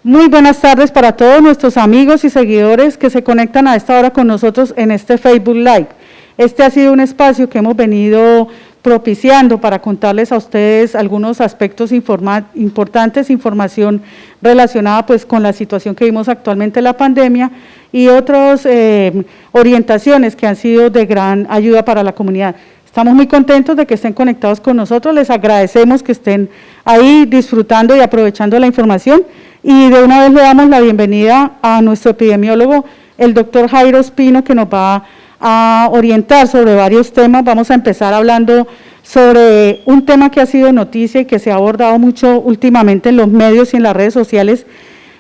Muy buenas tardes para todos nuestros amigos y seguidores que se conectan a esta hora con nosotros en este Facebook Live. Este ha sido un espacio que hemos venido propiciando para contarles a ustedes algunos aspectos importantes, información relacionada pues con la situación que vivimos actualmente en la pandemia y otras orientaciones que han sido de gran ayuda para la comunidad. Estamos muy contentos de que estén conectados con nosotros, les agradecemos que estén ahí disfrutando y aprovechando la información y de una vez le damos la bienvenida a nuestro epidemiólogo, el doctor Jairo Espino, que nos va a orientar sobre varios temas. Vamos a empezar hablando sobre un tema que ha sido noticia y que se ha abordado mucho últimamente en los medios y en las redes sociales,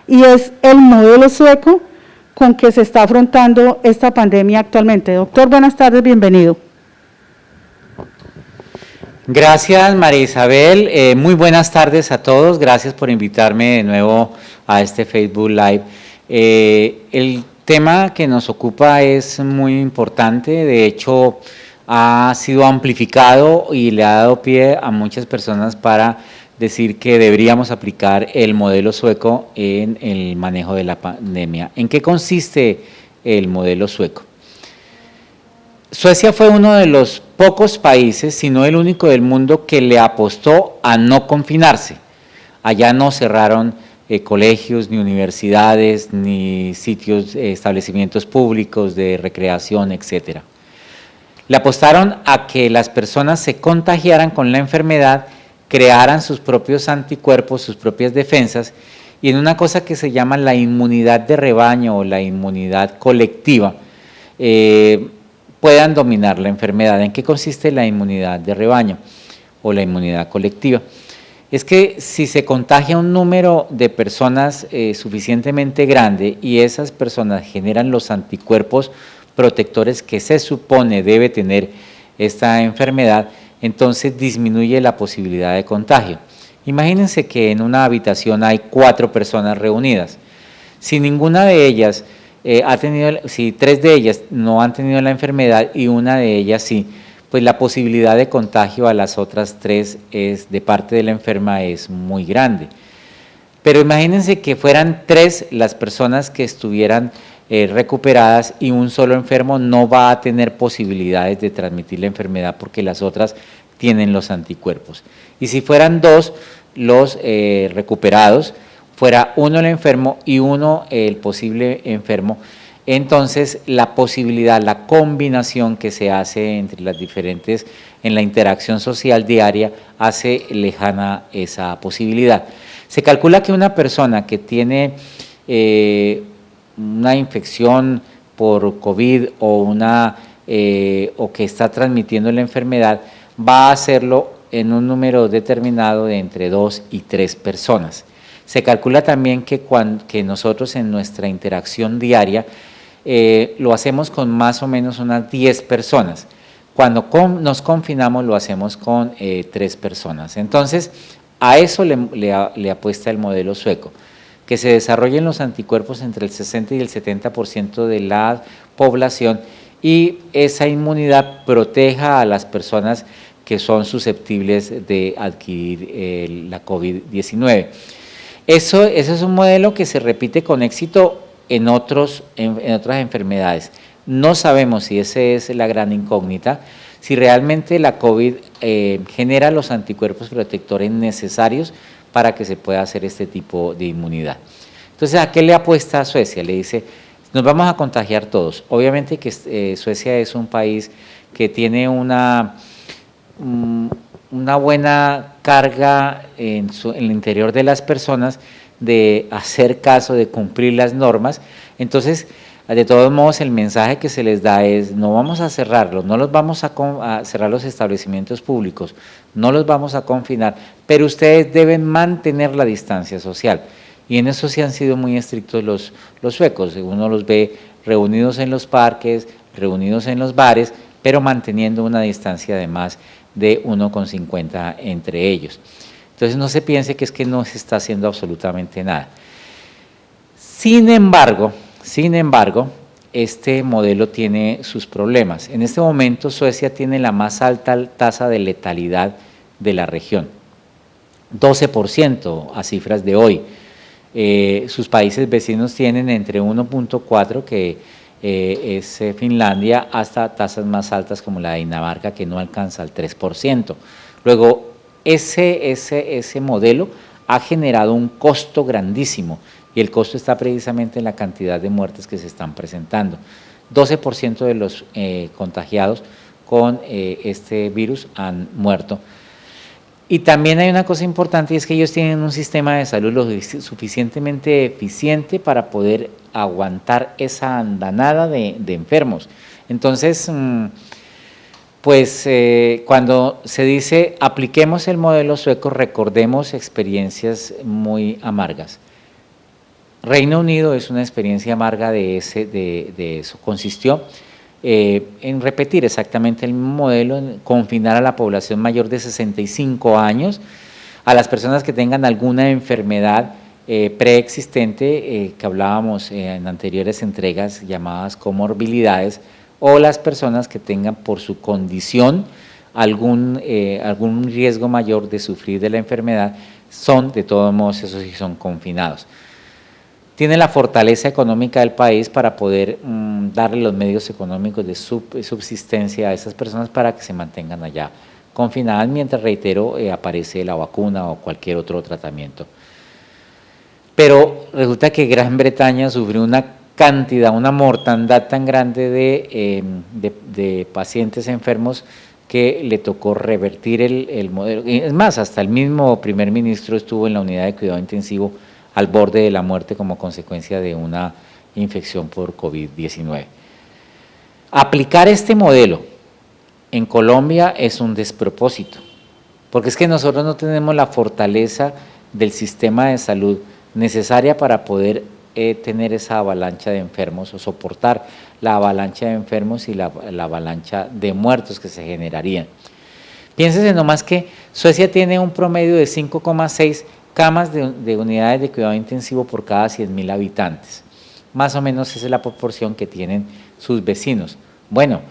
y es el modelo sueco con que se está afrontando esta pandemia actualmente. Doctor, buenas tardes, bienvenido. Gracias, María Isabel. Muy buenas tardes a todos. Gracias por invitarme de nuevo a este Facebook Live. El tema que nos ocupa es muy importante. De hecho, ha sido amplificado y le ha dado pie a muchas personas para decir que deberíamos aplicar el modelo sueco en el manejo de la pandemia. ¿En qué consiste el modelo sueco? Suecia fue uno de los pocos países, si no el único del mundo, que le apostó a no confinarse. Allá no cerraron colegios, ni universidades, ni sitios, establecimientos públicos de recreación, etc. Le apostaron a que las personas se contagiaran con la enfermedad, crearan sus propios anticuerpos, sus propias defensas, y en una cosa que se llama la inmunidad de rebaño o la inmunidad colectiva, puedan dominar la enfermedad. ¿En qué consiste la inmunidad de rebaño o la inmunidad colectiva? Es que si se contagia un número de personas suficientemente grande y esas personas generan los anticuerpos protectores que se supone debe tener esta enfermedad, entonces disminuye la posibilidad de contagio. Imagínense que en una habitación hay 4 personas reunidas. Si ninguna de ellas si 3 de ellas no han tenido la enfermedad y una de ellas sí, pues la posibilidad de contagio a las otras 3 de parte de la enferma es muy grande. Pero imagínense que fueran 3 las personas que estuvieran recuperadas y un solo enfermo, no va a tener posibilidades de transmitir la enfermedad porque las otras tienen los anticuerpos. Y si fueran 2 los recuperados, fuera uno el enfermo y uno el posible enfermo, entonces la posibilidad, la combinación que se hace entre las diferentes, en la interacción social diaria, hace lejana esa posibilidad. Se calcula que una persona que tiene una infección por COVID o que está transmitiendo la enfermedad, va a hacerlo en un número determinado de entre 2 y 3 personas. Se calcula también que nosotros en nuestra interacción diaria lo hacemos con más o menos unas 10 personas. Cuando nos confinamos lo hacemos con 3 personas. Entonces, a eso le apuesta el modelo sueco, que se desarrollen los anticuerpos entre el 60 y el 70% de la población y esa inmunidad proteja a las personas que son susceptibles de adquirir la COVID-19. Eso es un modelo que se repite con éxito en otras enfermedades. No sabemos si esa es la gran incógnita, si realmente la COVID genera los anticuerpos protectores necesarios para que se pueda hacer este tipo de inmunidad. Entonces, ¿a qué le apuesta Suecia? Le dice, nos vamos a contagiar todos. Obviamente que Suecia es un país que tiene una buena carga en el interior de las personas de hacer caso, de cumplir las normas. Entonces, de todos modos, el mensaje que se les da es, no vamos a cerrarlos, no los vamos a cerrar los establecimientos públicos, no los vamos a confinar, pero ustedes deben mantener la distancia social. Y en eso sí han sido muy estrictos los suecos. Uno los ve reunidos en los parques, reunidos en los bares, pero manteniendo una distancia además de 1,50 entre ellos. Entonces no se piense que es que no se está haciendo absolutamente nada. Sin embargo, este modelo tiene sus problemas. En este momento Suecia tiene la más alta tasa de letalidad de la región, 12% a cifras de hoy. Sus países vecinos tienen entre 1.4, que es Finlandia, hasta tasas más altas como la de Dinamarca, que no alcanza el 3%. Luego, ese modelo ha generado un costo grandísimo, y el costo está precisamente en la cantidad de muertes que se están presentando. 12% de los contagiados con este virus han muerto. Y también hay una cosa importante, y es que ellos tienen un sistema de salud lo suficientemente eficiente para poder aguantar esa andanada de enfermos. Entonces, pues cuando se dice apliquemos el modelo sueco, recordemos experiencias muy amargas. Reino Unido es una experiencia amarga de eso. Consistió en repetir exactamente el mismo modelo, en confinar a la población mayor de 65 años, a las personas que tengan alguna enfermedad preexistente, que hablábamos en anteriores entregas, llamadas comorbilidades, o las personas que tengan por su condición algún riesgo mayor de sufrir de la enfermedad, son de todos modos, esos sí son confinados. Tiene la fortaleza económica del país para poder darle los medios económicos de subsistencia a esas personas para que se mantengan allá confinadas, mientras, reitero, aparece la vacuna o cualquier otro tratamiento. Pero resulta que Gran Bretaña sufrió una mortandad tan grande de pacientes enfermos que le tocó revertir el modelo. Es más, hasta el mismo primer ministro estuvo en la unidad de cuidado intensivo al borde de la muerte como consecuencia de una infección por COVID-19. Aplicar este modelo en Colombia es un despropósito, porque es que nosotros no tenemos la fortaleza del sistema de salud necesaria para poder tener esa avalancha de enfermos o soportar la avalancha de enfermos y la avalancha de muertos que se generarían. Piénsense nomás que Suecia tiene un promedio de 5,6 camas de unidades de cuidado intensivo por cada 100.000 habitantes. Más o menos esa es la proporción que tienen sus vecinos. Bueno,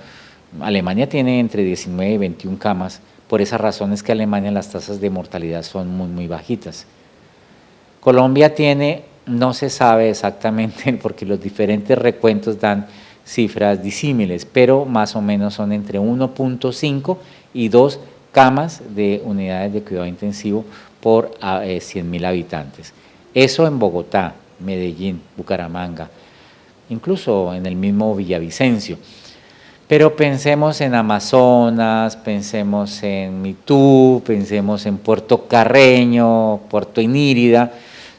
Alemania tiene entre 19 y 21 camas, por esa razón es que Alemania las tasas de mortalidad son muy, muy bajitas. Colombia tiene, no se sabe exactamente, porque los diferentes recuentos dan cifras disímiles, pero más o menos son entre 1.5 y 2 camas de unidades de cuidado intensivo por 100.000 habitantes. Eso en Bogotá, Medellín, Bucaramanga, incluso en el mismo Villavicencio. Pero pensemos en Amazonas, pensemos en Mitú, pensemos en Puerto Carreño, Puerto Inírida,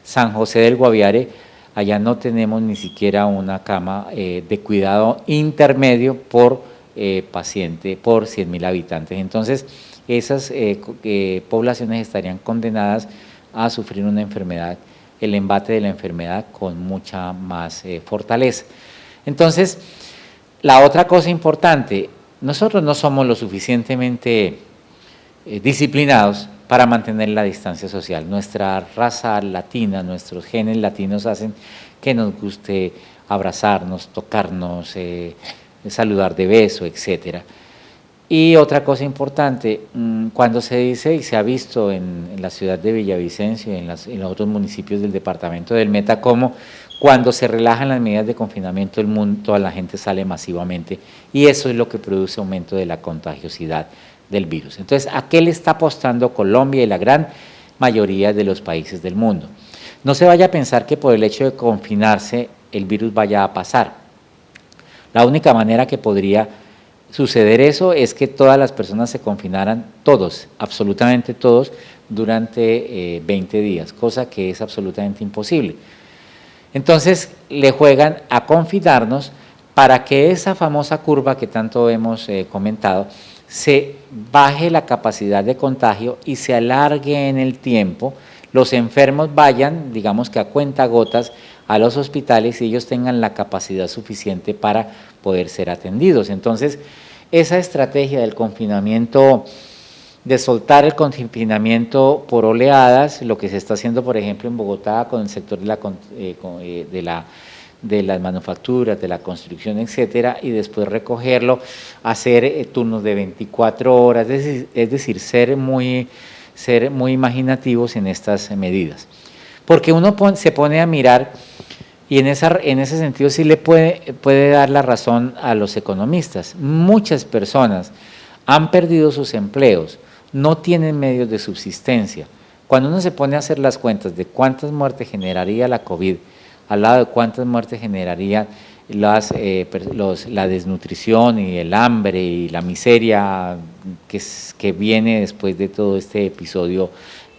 San José del Guaviare. Allá no tenemos ni siquiera una cama de cuidado intermedio por paciente por 100.000 habitantes. Entonces, esas poblaciones estarían condenadas a sufrir una enfermedad, el embate de la enfermedad con mucha más fortaleza. Entonces, la otra cosa importante, nosotros no somos lo suficientemente disciplinados para mantener la distancia social. Nuestra raza latina, nuestros genes latinos hacen que nos guste abrazarnos, tocarnos, saludar de beso, etcétera. Y otra cosa importante, cuando se dice y se ha visto en la ciudad de Villavicencio y en los otros municipios del departamento del Meta, como cuando se relajan las medidas de confinamiento, toda la gente sale masivamente, y eso es lo que produce aumento de la contagiosidad del virus. Entonces, ¿a qué le está apostando Colombia y la gran mayoría de los países del mundo? No se vaya a pensar que por el hecho de confinarse el virus vaya a pasar. La única manera que podría suceder eso es que todas las personas se confinaran, todos, absolutamente todos, durante 20 días, cosa que es absolutamente imposible. Entonces le juegan a confinarnos para que esa famosa curva que tanto hemos comentado, se baje la capacidad de contagio y se alargue en el tiempo, los enfermos vayan, digamos que a cuentagotas, a los hospitales y ellos tengan la capacidad suficiente para poder ser atendidos. Entonces, esa estrategia del confinamiento, de soltar el confinamiento por oleadas, lo que se está haciendo, por ejemplo, en Bogotá con el sector de las manufacturas, de la construcción, etcétera, y después recogerlo, hacer turnos de 24 horas, es decir, ser muy imaginativos en estas medidas. porque uno se pone a mirar y en ese sentido sí le puede dar la razón a los economistas. Muchas personas han perdido sus empleos, no tienen medios de subsistencia. Cuando uno se pone a hacer las cuentas de cuántas muertes generaría la COVID, al lado de cuántas muertes generaría la desnutrición y el hambre y la miseria que viene después de todo este episodio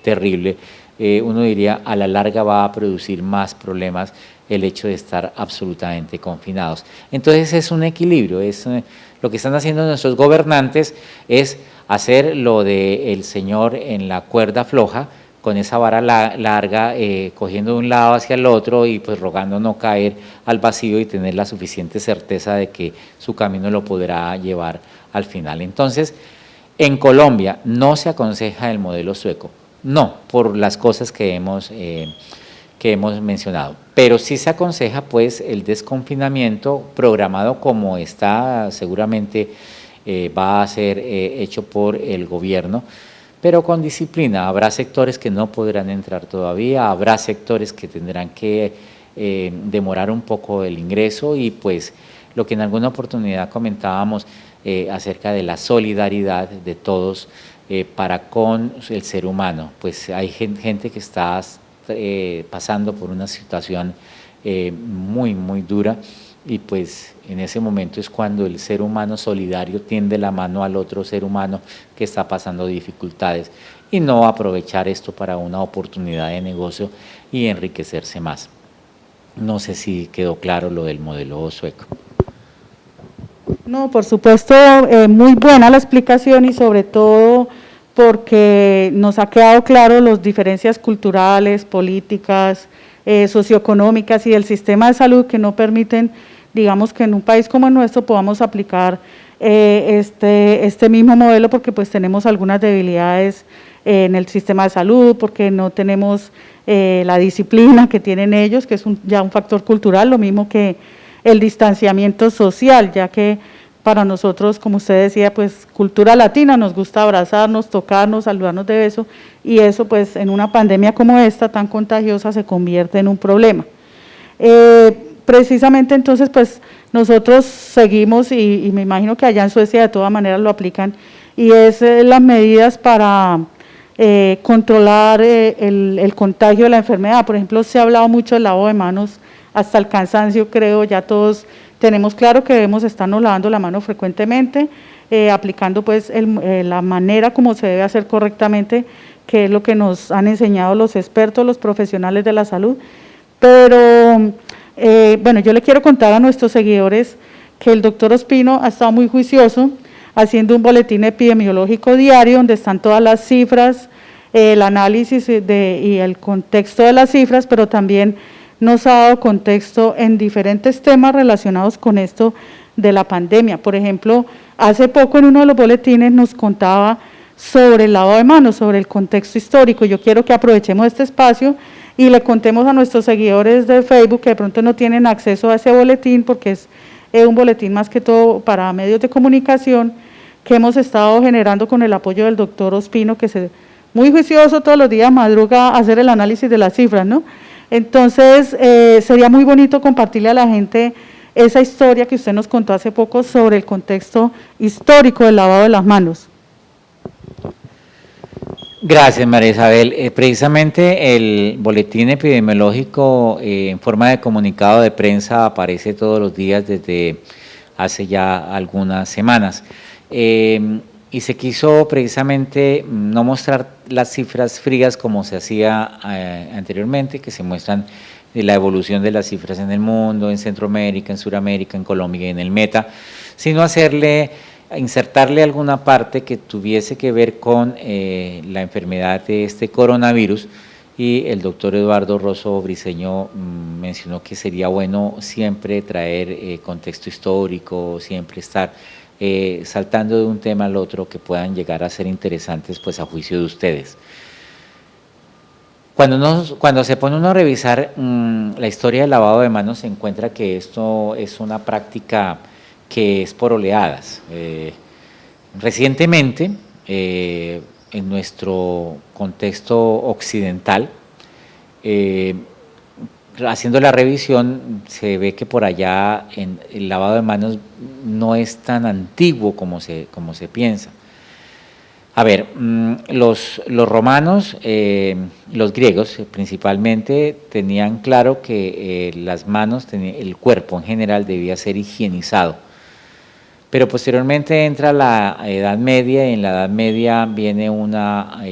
terrible, uno diría a la larga va a producir más problemas el hecho de estar absolutamente confinados. Entonces es un equilibrio, lo que están haciendo nuestros gobernantes es hacer lo del señor en la cuerda floja, con esa vara larga, cogiendo de un lado hacia el otro y pues rogando no caer al vacío y tener la suficiente certeza de que su camino lo podrá llevar al final. Entonces, en Colombia no se aconseja el modelo sueco, no, por las cosas que hemos mencionado, pero sí se aconseja pues el desconfinamiento programado como está, seguramente va a ser hecho por el gobierno, pero con disciplina. Habrá sectores que no podrán entrar todavía, habrá sectores que tendrán que demorar un poco el ingreso y pues lo que en alguna oportunidad comentábamos acerca de la solidaridad de todos para con el ser humano, pues hay gente que está pasando por una situación muy, muy dura y pues en ese momento es cuando el ser humano solidario tiende la mano al otro ser humano que está pasando dificultades y no aprovechar esto para una oportunidad de negocio y enriquecerse más. No sé si quedó claro lo del modelo sueco. No, por supuesto, muy buena la explicación y sobre todo porque nos ha quedado claro las diferencias culturales, políticas, socioeconómicas y del sistema de salud que no permiten, digamos, que en un país como el nuestro podamos aplicar este mismo modelo porque pues tenemos algunas debilidades en el sistema de salud, porque no tenemos la disciplina que tienen ellos, que es ya un factor cultural, lo mismo que el distanciamiento social, ya que para nosotros, como usted decía, pues cultura latina, nos gusta abrazarnos, tocarnos, saludarnos de beso, y eso pues en una pandemia como esta, tan contagiosa, se convierte en un problema. Precisamente entonces, pues nosotros seguimos, y me imagino que allá en Suecia de todas maneras lo aplican, y es las medidas para controlar el contagio de la enfermedad. Por ejemplo, se ha hablado mucho del lavado de manos, hasta el cansancio, creo, ya todos tenemos claro que debemos estarnos lavando la mano frecuentemente, aplicando pues la manera como se debe hacer correctamente, que es lo que nos han enseñado los expertos, los profesionales de la salud. Pero bueno, yo le quiero contar a nuestros seguidores que el doctor Ospino ha estado muy juicioso haciendo un boletín epidemiológico diario donde están todas las cifras, el análisis y el contexto de las cifras, pero también nos ha dado contexto en diferentes temas relacionados con esto de la pandemia. Por ejemplo, hace poco en uno de los boletines nos contaba sobre el lavado de manos, sobre el contexto histórico. Yo quiero que aprovechemos este espacio y le contemos a nuestros seguidores de Facebook que de pronto no tienen acceso a ese boletín, porque es un boletín más que todo para medios de comunicación que hemos estado generando con el apoyo del doctor Ospino, que es muy juicioso, todos los días madruga a hacer el análisis de las cifras, ¿no? Entonces, sería muy bonito compartirle a la gente esa historia que usted nos contó hace poco sobre el contexto histórico del lavado de las manos. Gracias, María Isabel. Precisamente el boletín epidemiológico en forma de comunicado de prensa aparece todos los días desde hace ya algunas semanas. Y se quiso precisamente no mostrar las cifras frías como se hacía anteriormente, que se muestran de la evolución de las cifras en el mundo, en Centroamérica, en Sudamérica, en Colombia y en el Meta, sino insertarle alguna parte que tuviese que ver con la enfermedad de este coronavirus, y el doctor Eduardo Rosso Briceño mencionó que sería bueno siempre traer contexto histórico, siempre estar saltando de un tema al otro que puedan llegar a ser interesantes pues a juicio de ustedes. Cuando se pone uno a revisar la historia del lavado de manos, se encuentra que esto es una práctica que es por oleadas. Recientemente, en nuestro contexto occidental, haciendo la revisión se ve que por allá el lavado de manos no es tan antiguo como se piensa. A ver, los romanos, los griegos principalmente, tenían claro que las manos, el cuerpo en general debía ser higienizado. Pero posteriormente entra la Edad Media, y en la Edad Media viene una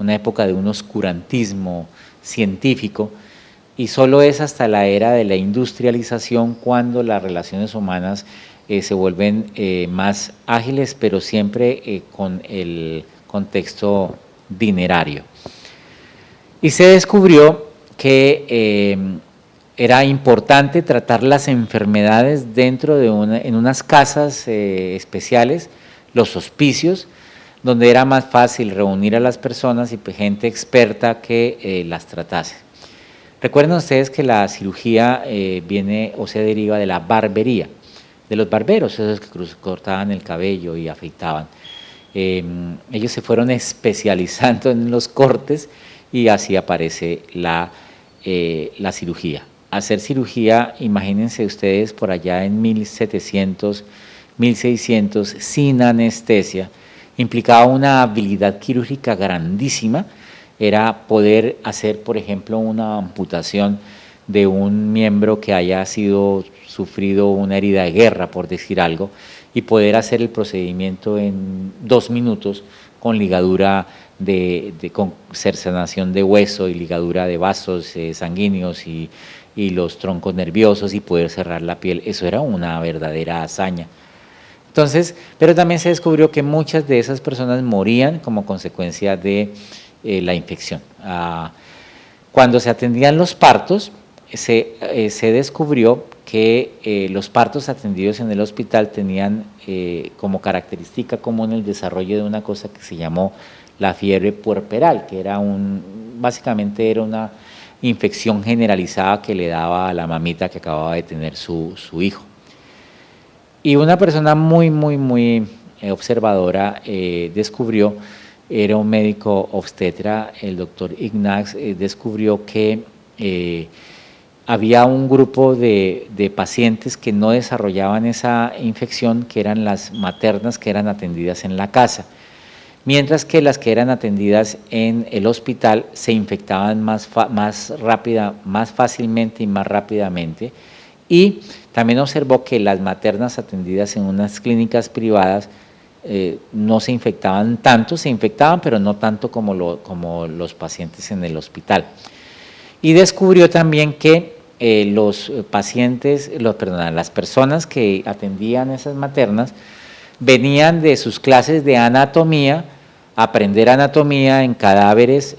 época de un oscurantismo científico, y solo es hasta la era de la industrialización cuando las relaciones humanas se vuelven más ágiles, pero siempre con el contexto dinerario. Y se descubrió que era importante tratar las enfermedades dentro de en unas casas especiales, los hospicios, donde era más fácil reunir a las personas y gente experta que las tratase. Recuerden ustedes que la cirugía viene o se deriva de la barbería, de los barberos, esos que cortaban el cabello y afeitaban. Ellos se fueron especializando en los cortes y así aparece la cirugía. Hacer cirugía, imagínense ustedes por allá en 1700, 1600, sin anestesia, implicaba una habilidad quirúrgica grandísima. Era poder hacer, por ejemplo, una amputación de un miembro que haya sufrido una herida de guerra, por decir algo, y poder hacer el procedimiento en 2 minutos con ligadura con cercenación de hueso y ligadura de vasos sanguíneos y los troncos nerviosos y poder cerrar la piel. Eso era una verdadera hazaña. Entonces, pero también se descubrió que muchas de esas personas morían como consecuencia de la infección. Cuando se atendían los partos, se descubrió que los partos atendidos en el hospital tenían como característica común el desarrollo de una cosa que se llamó la fiebre puerperal, que era básicamente era una infección generalizada que le daba a la mamita que acababa de tener su hijo. Y una persona muy observadora descubrió, era un médico obstetra, el doctor Ignaz, descubrió que había un grupo de pacientes que no desarrollaban esa infección, que eran las maternas que eran atendidas en la casa, mientras que las que eran atendidas en el hospital se infectaban más fácilmente y más rápidamente. Y también observó que las maternas atendidas en unas clínicas privadas no se infectaban tanto, se infectaban, pero no tanto como los pacientes en el hospital. Y descubrió también que las personas que atendían esas maternas venían de sus clases de anatomía, aprender anatomía en cadáveres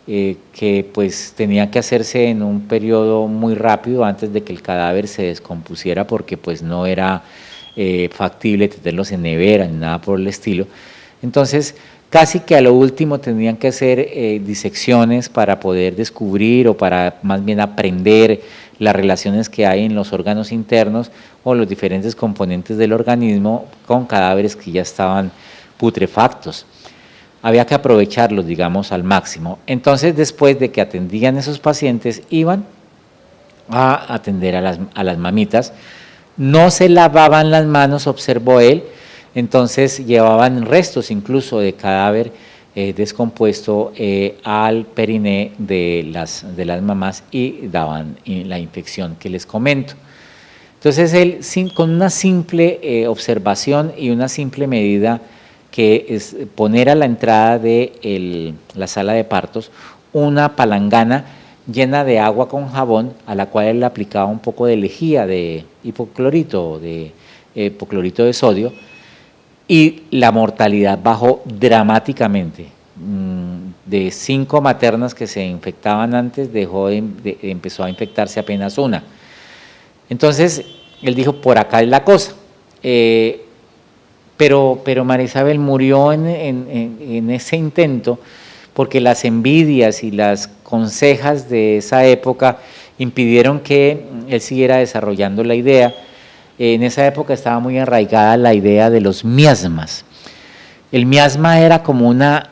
que pues tenían que hacerse en un periodo muy rápido antes de que el cadáver se descompusiera, porque pues no era factible tenerlos en nevera ni nada por el estilo. Entonces casi que a lo último tenían que hacer disecciones para poder descubrir o para más bien aprender las relaciones que hay en los órganos internos o los diferentes componentes del organismo con cadáveres que ya estaban putrefactos. Había que aprovecharlos, digamos, al máximo. Entonces, después de que atendían a esos pacientes, iban a atender a las mamitas. No se lavaban las manos, observó él, entonces llevaban restos incluso de cadáver descompuesto al periné de las mamás y daban la infección que les comento. Entonces, él con una simple observación y una simple medida, que es poner a la entrada de la sala de partos una palangana llena de agua con jabón, a la cual él le aplicaba un poco de lejía de hipoclorito de sodio, y la mortalidad bajó dramáticamente. De 5 maternas que se infectaban antes, empezó a infectarse apenas una. Entonces, él dijo, por acá es la cosa. Pero María Isabel murió en ese intento, porque las envidias y las consejas de esa época impidieron que él siguiera desarrollando la idea. En esa época estaba muy arraigada la idea de los miasmas. El miasma era como una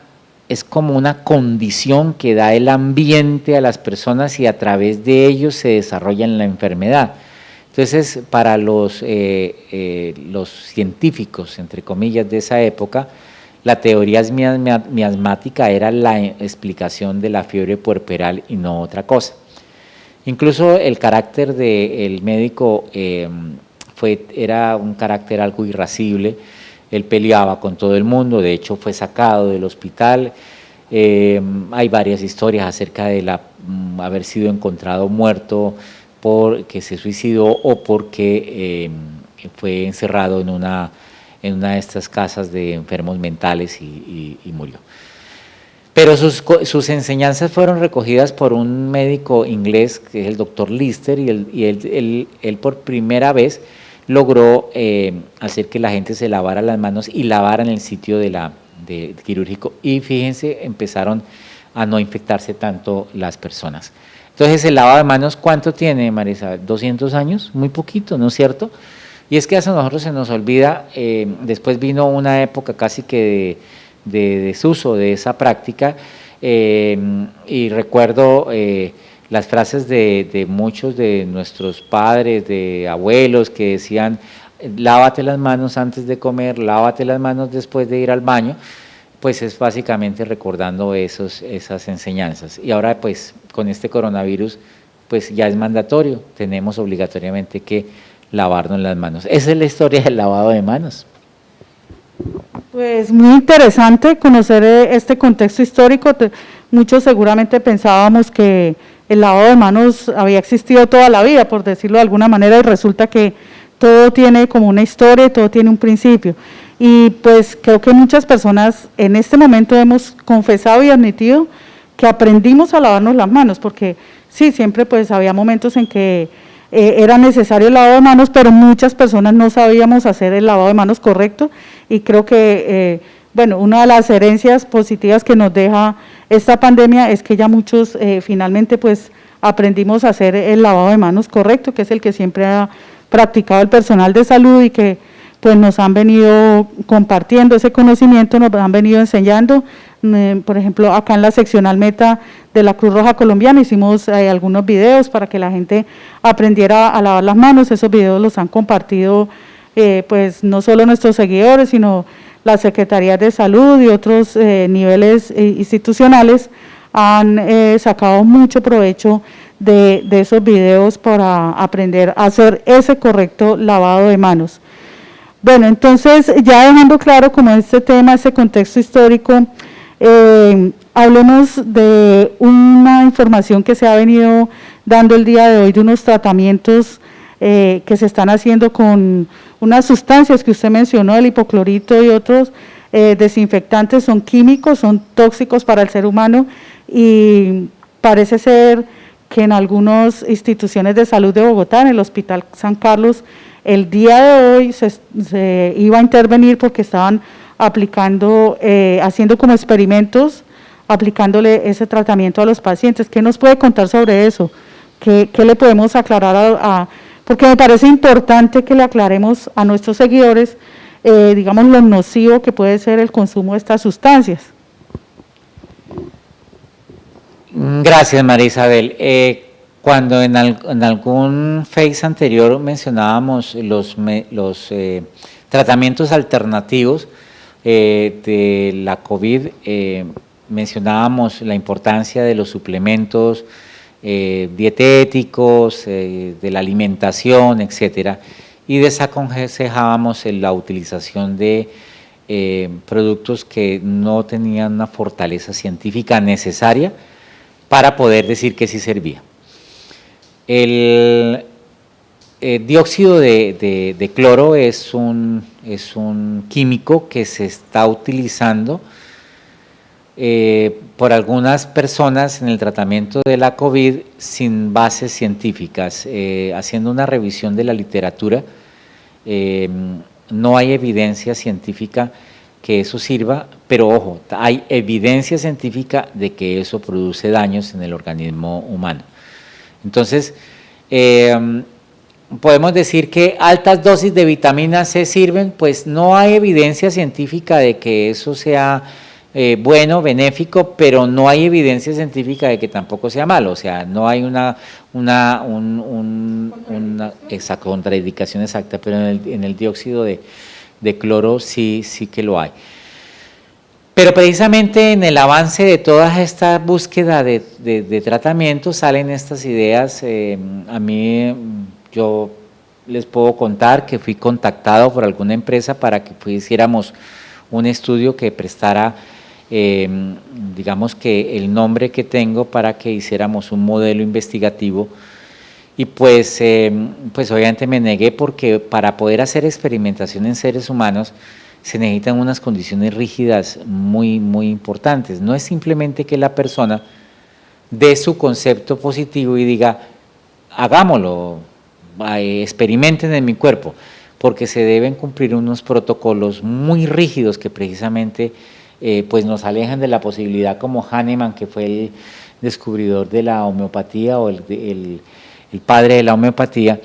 es como una condición que da el ambiente a las personas y a través de ellos se desarrolla la enfermedad. Entonces, para los científicos, entre comillas, de esa época, la teoría miasmática era la explicación de la fiebre puerperal y no otra cosa. Incluso el carácter del médico era un carácter algo irascible. Él peleaba con todo el mundo, de hecho fue sacado del hospital. Hay varias historias acerca de haber sido encontrado muerto porque se suicidó o porque fue encerrado en una de estas casas de enfermos mentales y murió. Pero sus enseñanzas fueron recogidas por un médico inglés, que es el doctor Lister, y él por primera vez logró hacer que la gente se lavara las manos y lavara en el sitio de quirúrgico. Y fíjense, empezaron a no infectarse tanto las personas. Entonces, el lavado de manos, ¿cuánto tiene, María Isabel? ¿200 años? Muy poquito, ¿no es cierto? Y es que a nosotros se nos olvida, después vino una época casi que de desuso de esa práctica, y recuerdo las frases de muchos de nuestros padres, de abuelos, que decían: lávate las manos antes de comer, lávate las manos después de ir al baño. Pues es básicamente recordando esas enseñanzas. Y ahora pues con este coronavirus pues ya es mandatorio, tenemos obligatoriamente que lavarnos las manos. Esa es la historia del lavado de manos. Pues muy interesante conocer este contexto histórico. Muchos seguramente pensábamos que el lavado de manos había existido toda la vida, por decirlo de alguna manera, y resulta que todo tiene como una historia y todo tiene un principio. Y pues creo que muchas personas en este momento hemos confesado y admitido que aprendimos a lavarnos las manos, porque sí, siempre pues había momentos en que era necesario el lavado de manos, pero muchas personas no sabíamos hacer el lavado de manos correcto, y creo que, bueno, una de las herencias positivas que nos deja esta pandemia es que ya muchos finalmente pues aprendimos a hacer el lavado de manos correcto, que es el que siempre ha practicado el personal de salud y que pues nos han venido compartiendo ese conocimiento, nos han venido enseñando. Por ejemplo, acá en la seccional Meta de la Cruz Roja Colombiana hicimos algunos videos para que la gente aprendiera a lavar las manos. Esos videos los han compartido pues no solo nuestros seguidores, sino las secretarías de salud y otros niveles institucionales han sacado mucho provecho de esos videos para aprender a hacer ese correcto lavado de manos. Bueno, entonces ya dejando claro como este tema, este contexto histórico, hablemos de una información que se ha venido dando el día de hoy de unos tratamientos que se están haciendo con unas sustancias que usted mencionó, el hipoclorito y otros desinfectantes. Son químicos, son tóxicos para el ser humano, y parece ser que en algunas instituciones de salud de Bogotá, en el Hospital San Carlos, el día de hoy se iba a intervenir porque estaban aplicando, haciendo como experimentos, aplicándole ese tratamiento a los pacientes. ¿Qué nos puede contar sobre eso? ¿Qué le podemos aclarar porque me parece importante que le aclaremos a nuestros seguidores, digamos, lo nocivo que puede ser el consumo de estas sustancias? Gracias, María Isabel. Cuando en algún Face anterior mencionábamos los tratamientos alternativos de la COVID, mencionábamos la importancia de los suplementos dietéticos, de la alimentación, etcétera, y desaconsejábamos la utilización de productos que no tenían una fortaleza científica necesaria para poder decir que sí servía. El dióxido de cloro es un químico que se está utilizando por algunas personas en el tratamiento de la COVID sin bases científicas. Haciendo una revisión de la literatura, no hay evidencia científica que eso sirva, pero ojo, hay evidencia científica de que eso produce daños en el organismo humano. Entonces, podemos decir que altas dosis de vitamina C sirven. Pues no hay evidencia científica de que eso sea bueno, benéfico, pero no hay evidencia científica de que tampoco sea malo, o sea, no hay una contraindicación exacta, pero en el dióxido de cloro sí que lo hay. Pero precisamente en el avance de toda esta búsqueda de tratamiento salen estas ideas. A mí, yo les puedo contar que fui contactado por alguna empresa para que hiciéramos un estudio que prestara, digamos que el nombre que tengo para que hiciéramos un modelo investigativo. Y pues obviamente me negué porque para poder hacer experimentación en seres humanos se necesitan unas condiciones rígidas muy importantes. No es simplemente que la persona dé su concepto positivo y diga, hagámoslo, experimenten en mi cuerpo, porque se deben cumplir unos protocolos muy rígidos que precisamente pues nos alejan de la posibilidad, como Hahnemann, que fue el descubridor de la homeopatía o el padre de la homeopatía.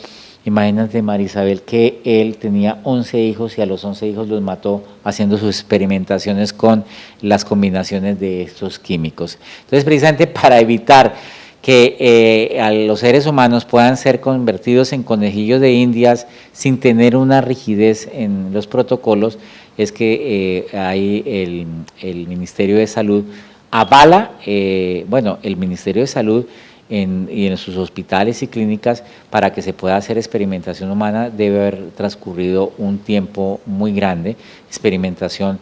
Imagínate, María Isabel, que él tenía 11 hijos y a los 11 hijos los mató haciendo sus experimentaciones con las combinaciones de estos químicos. Entonces, precisamente para evitar que a los seres humanos puedan ser convertidos en conejillos de indias sin tener una rigidez en los protocolos, es que ahí el Ministerio de Salud avala, el Ministerio de Salud y en sus hospitales y clínicas, para que se pueda hacer experimentación humana debe haber transcurrido un tiempo muy grande, experimentación,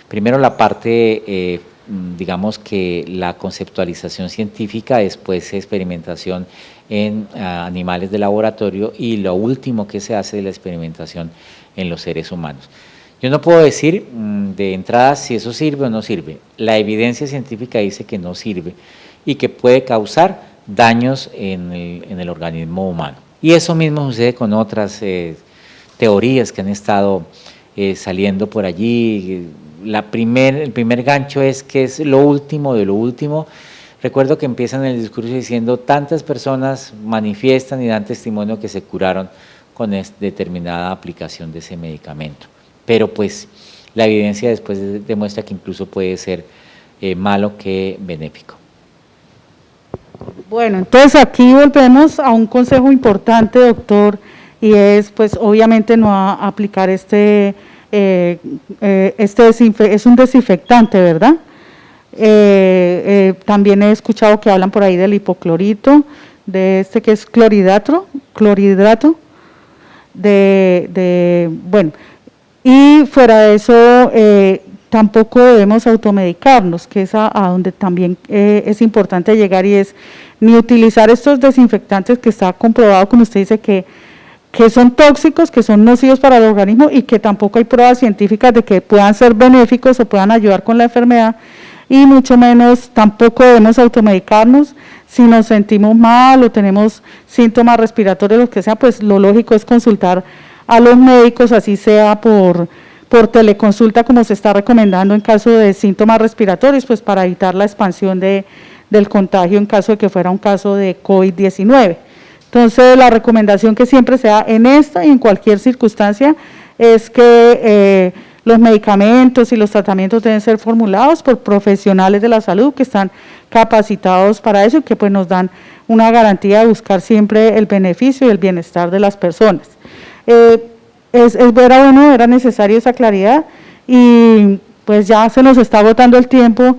primero la parte, digamos que la conceptualización científica, después experimentación en animales de laboratorio y lo último que se hace es la experimentación en los seres humanos. Yo no puedo decir de entrada si eso sirve o no sirve. La evidencia científica dice que no sirve y que puede causar daños en el organismo humano. Y eso mismo sucede con otras teorías que han estado saliendo por allí. El primer gancho es que es lo último de lo último. Recuerdo que empiezan el discurso diciendo tantas personas manifiestan y dan testimonio que se curaron con determinada aplicación de ese medicamento. Pero pues la evidencia después demuestra que incluso puede ser malo que benéfico. Bueno, entonces aquí volvemos a un consejo importante, doctor, y es pues obviamente no aplicar es un desinfectante, ¿verdad? También he escuchado que hablan por ahí del hipoclorito, de este que es clorhidrato, bueno, y fuera de eso tampoco debemos automedicarnos, que es a donde también es importante llegar, y es ni utilizar estos desinfectantes que está comprobado, como usted dice, que son tóxicos, que son nocivos para el organismo y que tampoco hay pruebas científicas de que puedan ser benéficos o puedan ayudar con la enfermedad, y mucho menos tampoco debemos automedicarnos. Si nos sentimos mal o tenemos síntomas respiratorios, lo que sea, pues lo lógico es consultar a los médicos, así sea por teleconsulta, como se está recomendando en caso de síntomas respiratorios, pues para evitar la expansión del contagio en caso de que fuera un caso de COVID-19. Entonces, la recomendación que siempre se da en esta y en cualquier circunstancia es que los medicamentos y los tratamientos deben ser formulados por profesionales de la salud que están capacitados para eso y que pues nos dan una garantía de buscar siempre el beneficio y el bienestar de las personas. Era necesario esa claridad, y pues ya se nos está agotando el tiempo.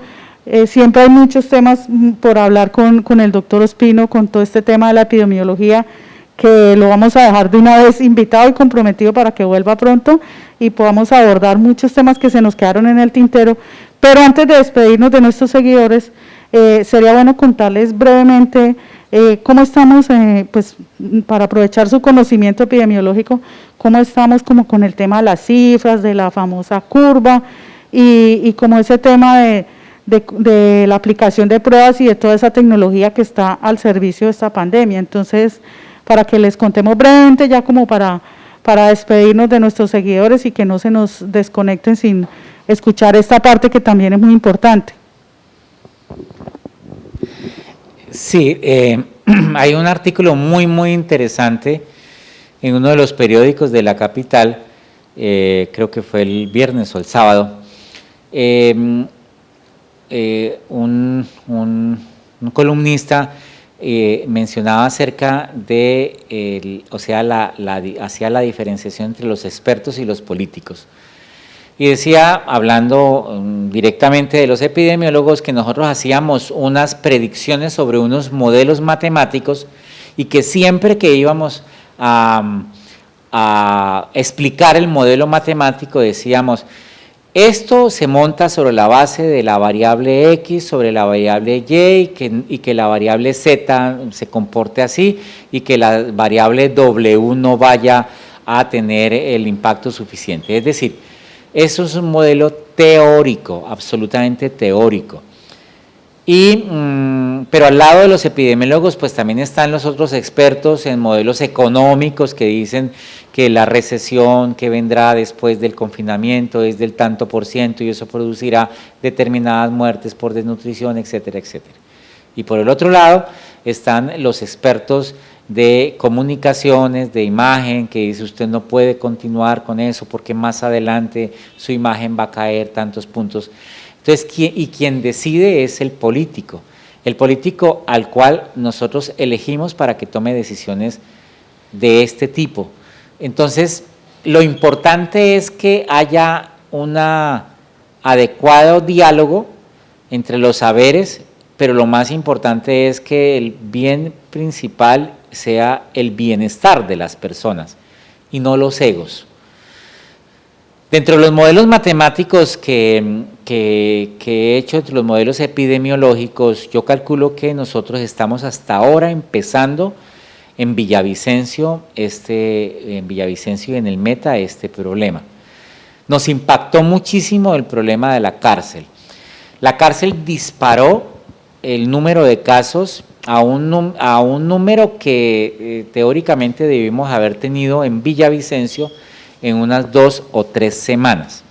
Siempre hay muchos temas por hablar con el doctor Ospino, con todo este tema de la epidemiología, que lo vamos a dejar de una vez invitado y comprometido para que vuelva pronto y podamos abordar muchos temas que se nos quedaron en el tintero. Pero antes de despedirnos de nuestros seguidores, sería bueno contarles brevemente cómo estamos, pues para aprovechar su conocimiento epidemiológico, cómo estamos como con el tema de las cifras, de la famosa curva, y como ese tema de la aplicación de pruebas y de toda esa tecnología que está al servicio de esta pandemia. Entonces, para que les contemos brevemente, ya como para despedirnos de nuestros seguidores y que no se nos desconecten sin escuchar esta parte que también es muy importante. Sí, hay un artículo muy interesante en uno de los periódicos de la capital, creo que fue el viernes o el sábado, un columnista mencionaba acerca de, hacía la diferenciación entre los expertos y los políticos. Y decía, hablando directamente de los epidemiólogos, que nosotros hacíamos unas predicciones sobre unos modelos matemáticos y que siempre que íbamos a explicar el modelo matemático decíamos, esto se monta sobre la base de la variable X, sobre la variable Y, y que la variable Z se comporte así, y que la variable W no vaya a tener el impacto suficiente. Es decir, eso es un modelo teórico, absolutamente teórico. Pero al lado de los epidemiólogos, pues también están los otros expertos en modelos económicos que dicen que la recesión que vendrá después del confinamiento es del tanto por ciento y eso producirá determinadas muertes por desnutrición, etcétera, etcétera. Y por el otro lado están los expertos de comunicaciones, de imagen, que dice usted no puede continuar con eso porque más adelante su imagen va a caer tantos puntos. Entonces, quien decide es el político al cual nosotros elegimos para que tome decisiones de este tipo. Entonces, lo importante es que haya un adecuado diálogo entre los saberes, pero lo más importante es que el bien principal sea el bienestar de las personas y no los egos. Dentro de los modelos matemáticos que he hecho, entre los modelos epidemiológicos, yo calculo que nosotros estamos hasta ahora empezando en Villavicencio y en el Meta este problema. Nos impactó muchísimo el problema de la cárcel. La cárcel disparó el número de casos a un número que teóricamente debimos haber tenido en Villavicencio en unas 2 o 3 semanas.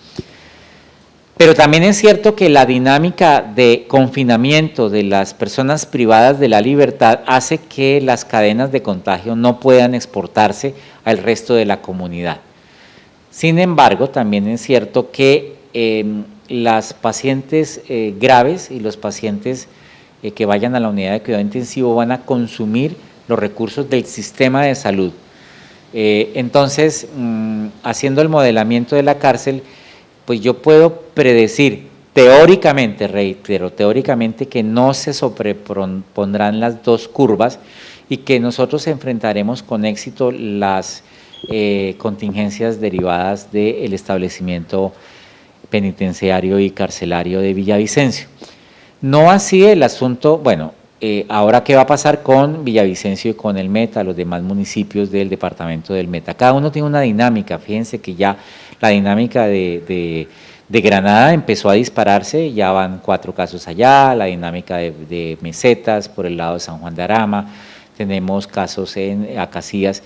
Pero también es cierto que la dinámica de confinamiento de las personas privadas de la libertad hace que las cadenas de contagio no puedan exportarse al resto de la comunidad. Sin embargo, también es cierto que las pacientes graves y los pacientes que vayan a la unidad de cuidado intensivo van a consumir los recursos del sistema de salud. Entonces, haciendo el modelamiento de la cárcel, pues yo puedo predecir teóricamente, reitero, teóricamente que no se sobrepondrán las dos curvas y que nosotros enfrentaremos con éxito las contingencias derivadas del establecimiento penitenciario y carcelario de Villavicencio. No así el asunto, bueno, ahora qué va a pasar con Villavicencio y con el Meta, los demás municipios del departamento del Meta. Cada uno tiene una dinámica, fíjense que ya la dinámica de Granada empezó a dispararse, ya van 4 casos allá, la dinámica de Mesetas por el lado de San Juan de Arama, tenemos casos en Acacías.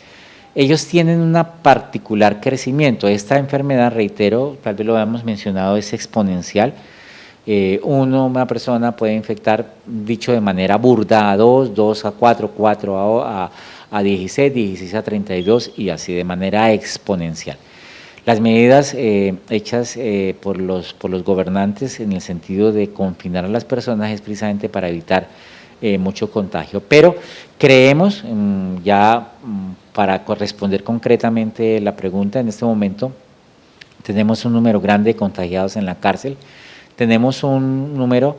Ellos tienen un particular crecimiento. Esta enfermedad, reitero, tal vez lo habíamos mencionado, es exponencial. Una persona puede infectar, dicho de manera burda, a 2 a 4, 4 a 16, 16 a 32 y así de manera exponencial. Las medidas hechas por los gobernantes en el sentido de confinar a las personas es precisamente para evitar mucho contagio, pero creemos, para responder concretamente la pregunta, en este momento tenemos un número grande de contagiados en la cárcel, tenemos un número,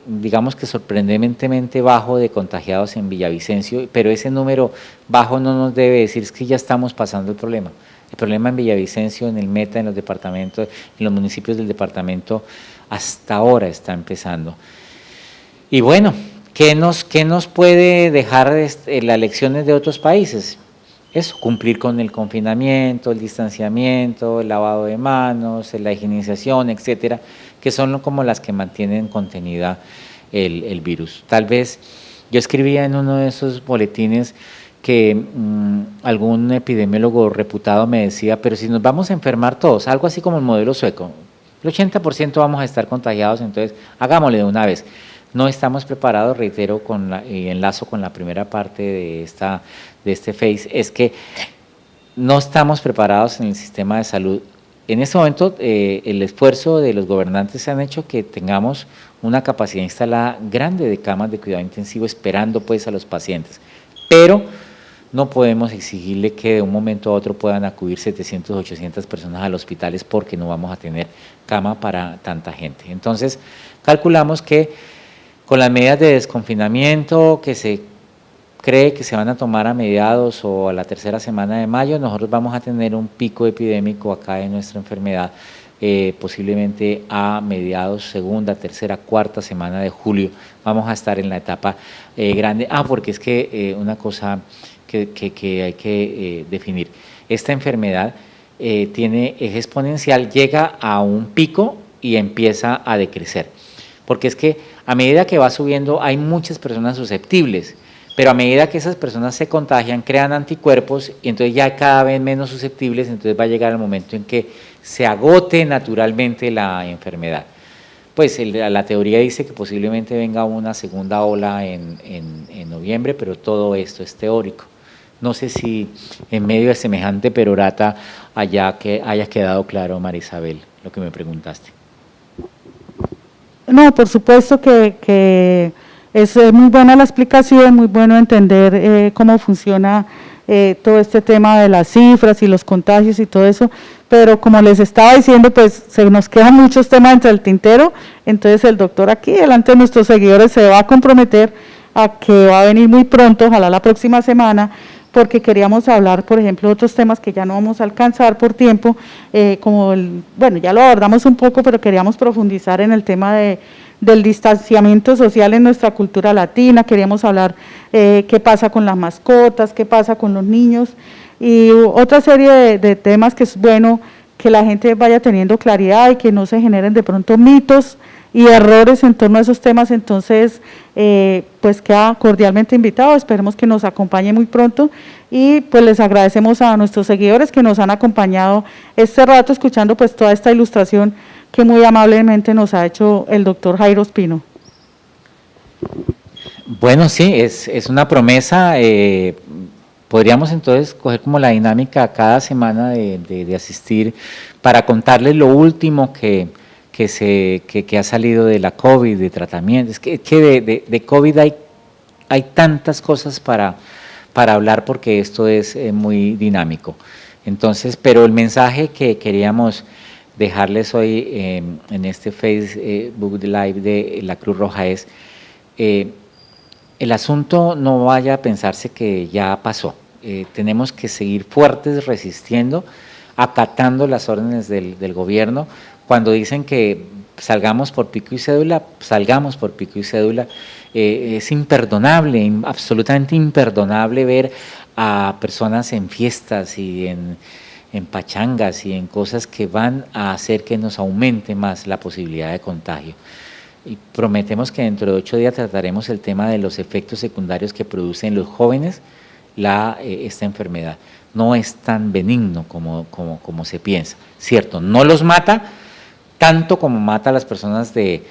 digamos que sorprendentemente bajo de contagiados en Villavicencio, pero ese número bajo no nos debe decir que ya estamos pasando el problema. El problema en Villavicencio, en el Meta, en los departamentos, en los municipios del departamento, hasta ahora está empezando. Y bueno, ¿qué nos puede dejar las lecciones de otros países? Eso, cumplir con el confinamiento, el distanciamiento, el lavado de manos, la higienización, etcétera, que son como las que mantienen contenida el virus. Tal vez yo escribía en uno de esos boletines que algún epidemiólogo reputado me decía, pero si nos vamos a enfermar todos, algo así como el modelo sueco, el 80% vamos a estar contagiados, entonces hagámosle de una vez. No estamos preparados, reitero, y enlazo con la primera parte de este Face, es que no estamos preparados en el sistema de salud en este momento el esfuerzo de los gobernantes han hecho que tengamos una capacidad instalada grande de camas de cuidado intensivo esperando pues a los pacientes, pero no podemos exigirle que de un momento a otro puedan acudir 700, 800 personas a los hospitales porque no vamos a tener cama para tanta gente. Entonces, calculamos que con las medidas de desconfinamiento que se cree que se van a tomar a mediados o a la tercera semana de mayo, nosotros vamos a tener un pico epidémico acá en nuestra enfermedad, posiblemente a mediados, segunda, tercera, cuarta semana de julio, vamos a estar en la etapa grande. Porque es que una cosa que hay que definir, esta enfermedad tiene eje exponencial, llega a un pico y empieza a decrecer, porque es que a medida que va subiendo hay muchas personas susceptibles, pero a medida que esas personas se contagian, crean anticuerpos y entonces ya cada vez menos susceptibles, entonces va a llegar el momento en que se agote naturalmente la enfermedad. Pues la teoría dice que posiblemente venga una segunda ola en noviembre, pero todo esto es teórico. No sé si en medio de semejante perorata haya quedado claro, María Isabel, lo que me preguntaste. No, por supuesto que es muy buena la explicación, muy bueno entender cómo funciona todo este tema de las cifras y los contagios y todo eso, pero como les estaba diciendo, pues se nos quedan muchos temas entre el tintero, entonces el doctor aquí delante de nuestros seguidores se va a comprometer a que va a venir muy pronto, ojalá la próxima semana, porque queríamos hablar, por ejemplo, de otros temas que ya no vamos a alcanzar por tiempo, como bueno, ya lo abordamos un poco, pero queríamos profundizar en el tema del distanciamiento social en nuestra cultura latina, queríamos hablar qué pasa con las mascotas, qué pasa con los niños, y otra serie de temas que es bueno que la gente vaya teniendo claridad y que no se generen de pronto mitos y errores en torno a esos temas. Entonces pues queda cordialmente invitado, esperemos que nos acompañe muy pronto y pues les agradecemos a nuestros seguidores que nos han acompañado este rato escuchando pues toda esta ilustración que muy amablemente nos ha hecho el doctor Jairo Espino. Bueno, sí, es una promesa. Podríamos entonces coger como la dinámica cada semana de asistir para contarles lo último que ha salido de la COVID, de tratamiento. Es que de COVID hay tantas cosas para hablar porque esto es muy dinámico. Entonces, pero el mensaje que queríamos dejarles hoy en este Facebook Live de la Cruz Roja es, el asunto no vaya a pensarse que ya pasó, tenemos que seguir fuertes, resistiendo, acatando las órdenes del gobierno. Cuando dicen que salgamos por pico y cédula, salgamos por pico y cédula. Es imperdonable, absolutamente imperdonable ver a personas en fiestas y en pachangas y en cosas que van a hacer que nos aumente más la posibilidad de contagio. Y prometemos que dentro de 8 días trataremos el tema de los efectos secundarios que producen los jóvenes esta enfermedad. No es tan benigno como se piensa, ¿cierto? No los mata tanto como mata a las personas de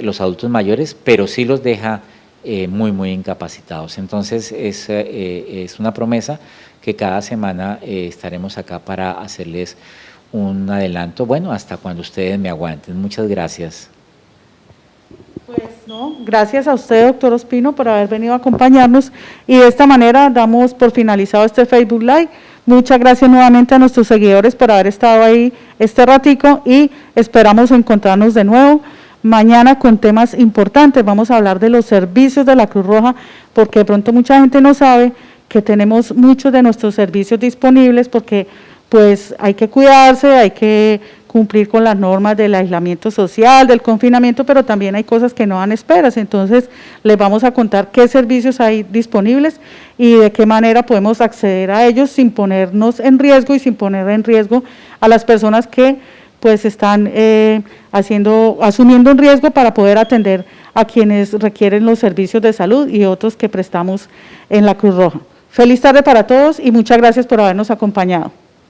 los adultos mayores, pero sí los deja muy incapacitados. Entonces es una promesa que cada semana estaremos acá para hacerles un adelanto, bueno, hasta cuando ustedes me aguanten. Muchas gracias. Pues no, gracias a usted, doctor Ospino, por haber venido a acompañarnos y de esta manera damos por finalizado este Facebook Live. Muchas gracias nuevamente a nuestros seguidores por haber estado ahí este ratico y esperamos encontrarnos de nuevo mañana con temas importantes. Vamos a hablar de los servicios de la Cruz Roja, porque de pronto mucha gente no sabe que tenemos muchos de nuestros servicios disponibles, porque pues hay que cuidarse, hay que cumplir con las normas del aislamiento social, del confinamiento, pero también hay cosas que no dan esperas. Entonces les vamos a contar qué servicios hay disponibles y de qué manera podemos acceder a ellos sin ponernos en riesgo y sin poner en riesgo a las personas que pues están asumiendo un riesgo para poder atender a quienes requieren los servicios de salud y otros que prestamos en la Cruz Roja. Feliz tarde para todos y muchas gracias por habernos acompañado.